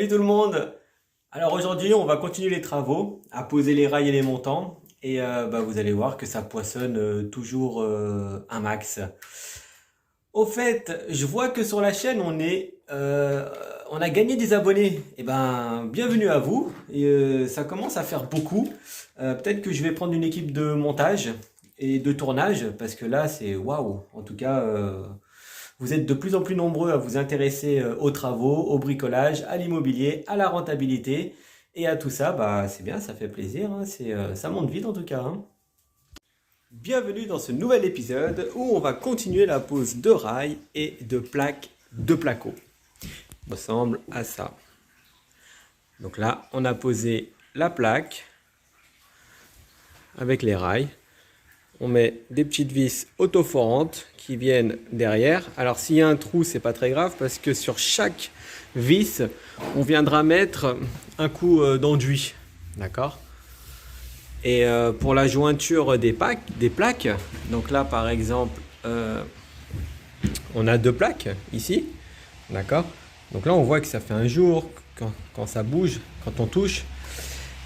Salut tout le monde! Alors aujourd'hui on va continuer les travaux, à poser les rails et les montants et vous allez voir que ça poissonne toujours un max. Au fait, je vois que sur la chaîne on a gagné des abonnés. Et ben bienvenue à vous. Et, ça commence à faire beaucoup. Peut-être que je vais prendre une équipe de montage et de tournage parce que là c'est waouh. En tout cas, vous êtes de plus en plus nombreux à vous intéresser aux travaux, au bricolage, à l'immobilier, à la rentabilité et à tout ça. Bah c'est bien, ça fait plaisir. Hein, ça monte vite en tout cas. Hein. Bienvenue dans ce nouvel épisode où on va continuer la pose de rails et de plaques de placo. Ça ressemble à ça. Donc là, on a posé la plaque avec les rails. On met des petites vis autoforantes qui viennent derrière. Alors s'il y a un trou, c'est pas très grave parce que sur chaque vis, on viendra mettre un coup d'enduit. D'accord ? Et pour la jointure des plaques, donc là par exemple, on a deux plaques ici, d'accord. Donc là on voit que ça fait un jour quand ça bouge, quand on touche.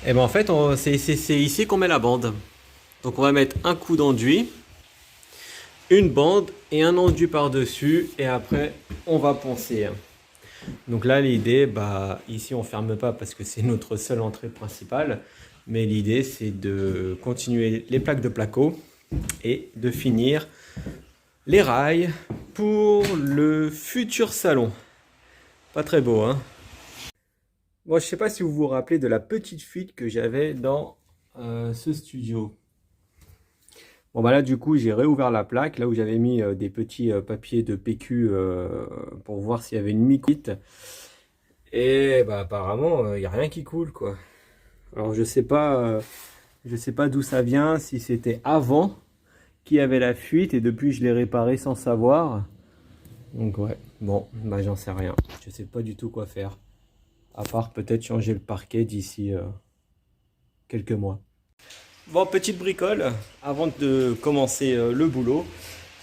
Et ben en fait c'est ici qu'on met la bande. Donc on va mettre un coup d'enduit, une bande et un enduit par-dessus et après on va poncer. Donc là l'idée, ici on ferme pas parce que c'est notre seule entrée principale. Mais l'idée, c'est de continuer les plaques de placo et de finir les rails pour le futur salon. Pas très beau, hein? Bon, je ne sais pas si vous vous rappelez de la petite fuite que j'avais dans ce studio. Bon, là, du coup, j'ai réouvert la plaque, là où j'avais mis des petits papiers de PQ pour voir s'il y avait une micro-fuite. Et apparemment, il n'y a rien qui coule, quoi. Alors je sais pas d'où ça vient, si c'était avant qu'il y avait la fuite et depuis je l'ai réparé sans savoir. Donc ouais, bon, j'en sais rien. Je sais pas du tout quoi faire. À part peut-être changer le parquet d'ici quelques mois. Bon, petite bricole, avant de commencer le boulot.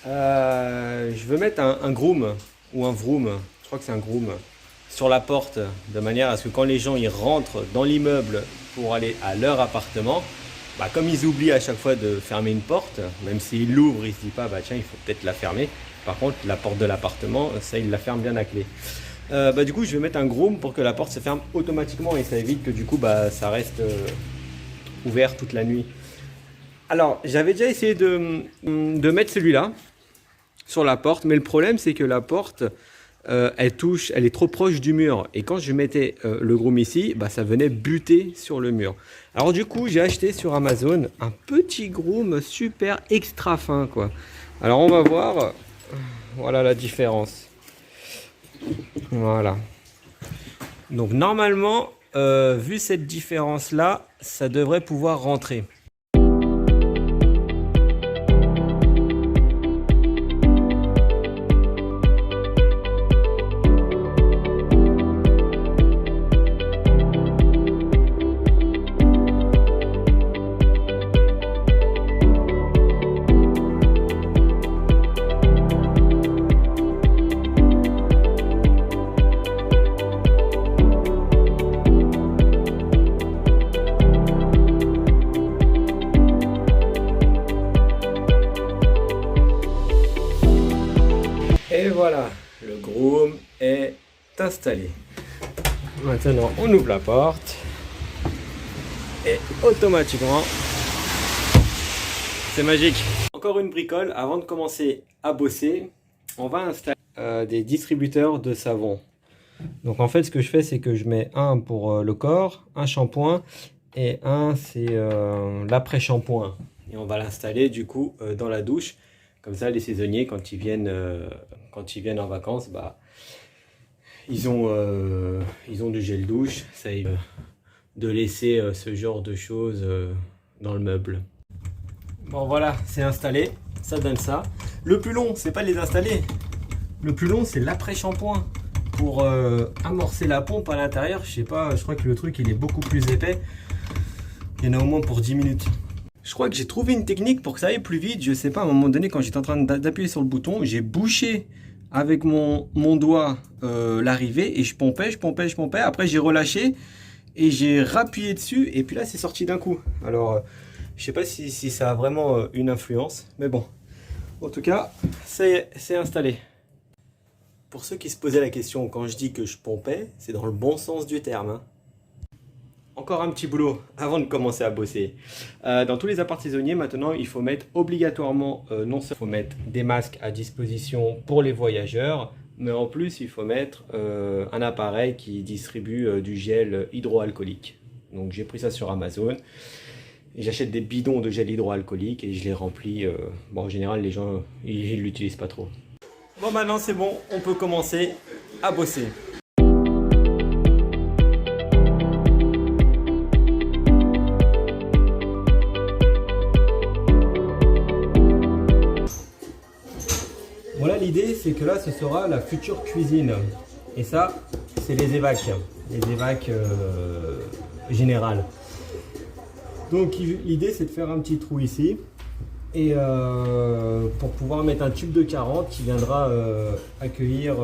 Je veux mettre un groom ou un vroom, je crois que c'est un groom, sur la porte, de manière à ce que quand les gens ils rentrent dans l'immeuble pour aller à leur appartement, comme ils oublient à chaque fois de fermer une porte, même s'ils l'ouvrent, ils se disent pas tiens il faut peut-être la fermer. Par contre la porte de l'appartement, ça ils la ferment bien à clé. Du coup je vais mettre un groom pour que la porte se ferme automatiquement et ça évite que du coup ça reste ouvert toute la nuit. Alors j'avais déjà essayé de mettre celui-là sur la porte, mais le problème c'est que la porte elle est trop proche du mur et quand je mettais le groom ici, ça venait buter sur le mur. Alors du coup j'ai acheté sur Amazon un petit groom super extra fin quoi. Alors on va voir, voilà la différence. Voilà. Donc normalement, vu cette différence là, ça devrait pouvoir rentrer. Et voilà, le groom est installé. Maintenant, on ouvre la porte et automatiquement, c'est magique. Encore une bricole, avant de commencer à bosser, on va installer des distributeurs de savon. Donc en fait, ce que je fais, c'est que je mets un pour le corps, un shampoing et un c'est l'après-shampoing. Et on va l'installer du coup dans la douche. Comme ça, les saisonniers, quand ils viennent en vacances, ils ont du gel douche. Ça évite de laisser ce genre de choses dans le meuble. Bon, voilà, c'est installé. Ça donne ça. Le plus long, c'est pas de les installer. Le plus long, c'est l'après-shampoing. Pour amorcer la pompe à l'intérieur, je sais pas, je crois que le truc, il est beaucoup plus épais. Il y en a au moins pour 10 minutes. Je crois que j'ai trouvé une technique pour que ça aille plus vite. Je sais pas, à un moment donné, quand j'étais en train d'appuyer sur le bouton, j'ai bouché avec mon doigt l'arrivée et je pompais. Après j'ai relâché et j'ai rappuyé dessus et puis là c'est sorti d'un coup. Alors je sais pas si ça a vraiment une influence, mais bon. En tout cas, c'est installé. Pour ceux qui se posaient la question, quand je dis que je pompais, c'est dans le bon sens du terme, hein. Encore un petit boulot avant de commencer à bosser. Dans tous les apparts saisonniers, maintenant, il faut mettre obligatoirement, non seulement il faut mettre des masques à disposition pour les voyageurs, mais en plus, il faut mettre un appareil qui distribue du gel hydroalcoolique. Donc, j'ai pris ça sur Amazon. J'achète des bidons de gel hydroalcoolique et je les remplis. Bon, en général, les gens, ils l'utilisent pas trop. Bon, maintenant, c'est bon, on peut commencer à bosser. Voilà, l'idée c'est que là ce sera la future cuisine et ça c'est les évacs générales. Donc l'idée c'est de faire un petit trou ici et pour pouvoir mettre un tube de 40 qui viendra accueillir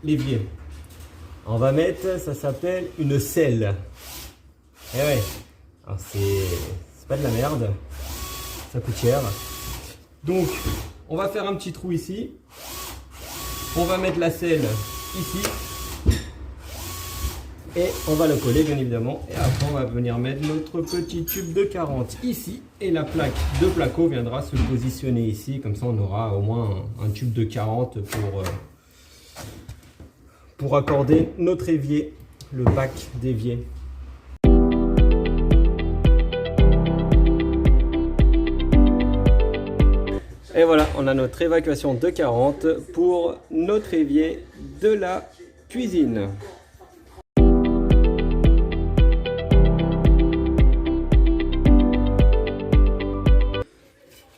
l'évier. On va mettre, ça s'appelle une selle. Et ouais, c'est pas de la merde, ça coûte cher. Donc on va faire un petit trou ici, on va mettre la selle ici et on va le coller bien évidemment et après on va venir mettre notre petit tube de 40 ici et la plaque de placo viendra se positionner ici, comme ça on aura au moins un tube de 40 pour accorder notre évier, le bac d'évier. Et voilà, on a notre évacuation de 40 pour notre évier de la cuisine.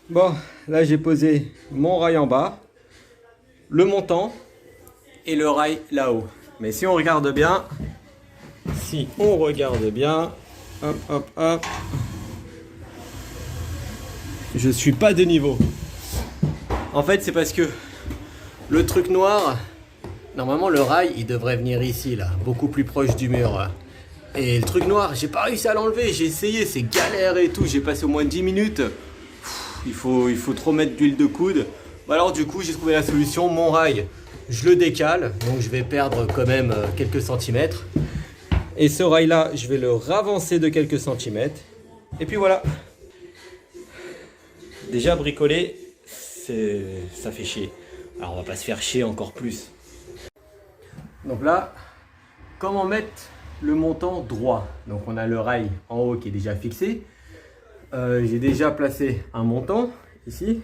Bon, là j'ai posé mon rail en bas, le montant et le rail là-haut. Mais si on regarde bien, hop, hop, hop, je suis pas de niveau. En fait, c'est parce que le truc noir, normalement le rail, il devrait venir ici, là, beaucoup plus proche du mur. Et le truc noir, j'ai pas réussi à l'enlever, j'ai essayé, c'est galère et tout, j'ai passé au moins 10 minutes. Il faut trop mettre d'huile de coude. Alors du coup, j'ai trouvé la solution, mon rail, je le décale, donc je vais perdre quand même quelques centimètres. Et ce rail-là, je vais le ravancer de quelques centimètres. Et puis voilà. Déjà bricolé. Ça fait chier. Alors on va pas se faire chier encore plus. Donc là, comment mettre le montant droit? Donc on a le rail en haut qui est déjà fixé. J'ai déjà placé un montant ici.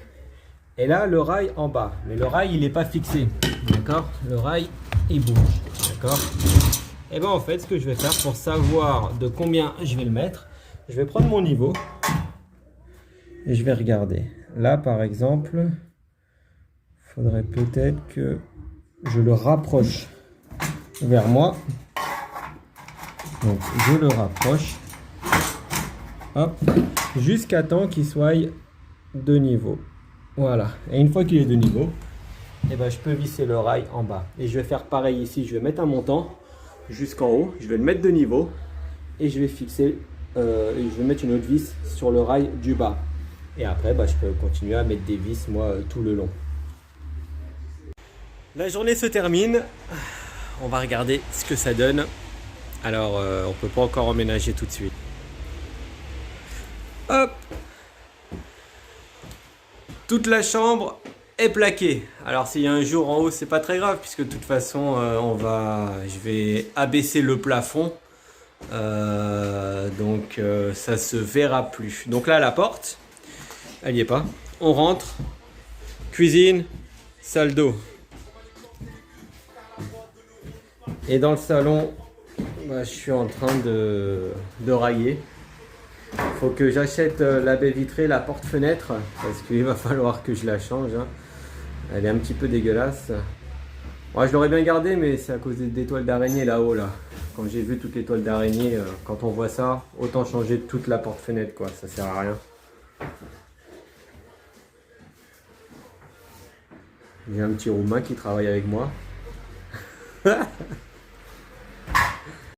Et là le rail en bas. Mais le rail il n'est pas fixé. D'accord? Le rail il bouge. D'accord? Et bien en fait ce que je vais faire pour savoir de combien je vais le mettre, je vais prendre mon niveau. Et je vais regarder. Là, par exemple, il faudrait peut-être que je le rapproche vers moi. Donc, je le rapproche. Hop. Jusqu'à temps qu'il soit de niveau. Voilà. Et une fois qu'il est de niveau, eh ben, je peux visser le rail en bas. Et je vais faire pareil ici. Je vais mettre un montant jusqu'en haut. Je vais le mettre de niveau. Et je vais fixer, je vais mettre une autre vis sur le rail du bas. Et après, je peux continuer à mettre des vis, moi, tout le long. La journée se termine. On va regarder ce que ça donne. Alors, on ne peut pas encore emménager tout de suite. Hop! Toute la chambre est plaquée. Alors, s'il y a un jour en haut, c'est pas très grave, puisque de toute façon, je vais abaisser le plafond. Donc, ça se verra plus. Donc là, la porte. Elle n'y est pas. On rentre. Cuisine, salle d'eau. Et dans le salon, je suis en train de railler. Il faut que j'achète la baie vitrée, la porte-fenêtre, parce qu'il va falloir que je la change. Elle est un petit peu dégueulasse. Ouais, je l'aurais bien gardée, mais c'est à cause des toiles d'araignée là-haut. Là. Quand j'ai vu toutes les toiles d'araignée, quand on voit ça, autant changer toute la porte-fenêtre, quoi. Ça sert à rien. J'ai un petit Roumain qui travaille avec moi.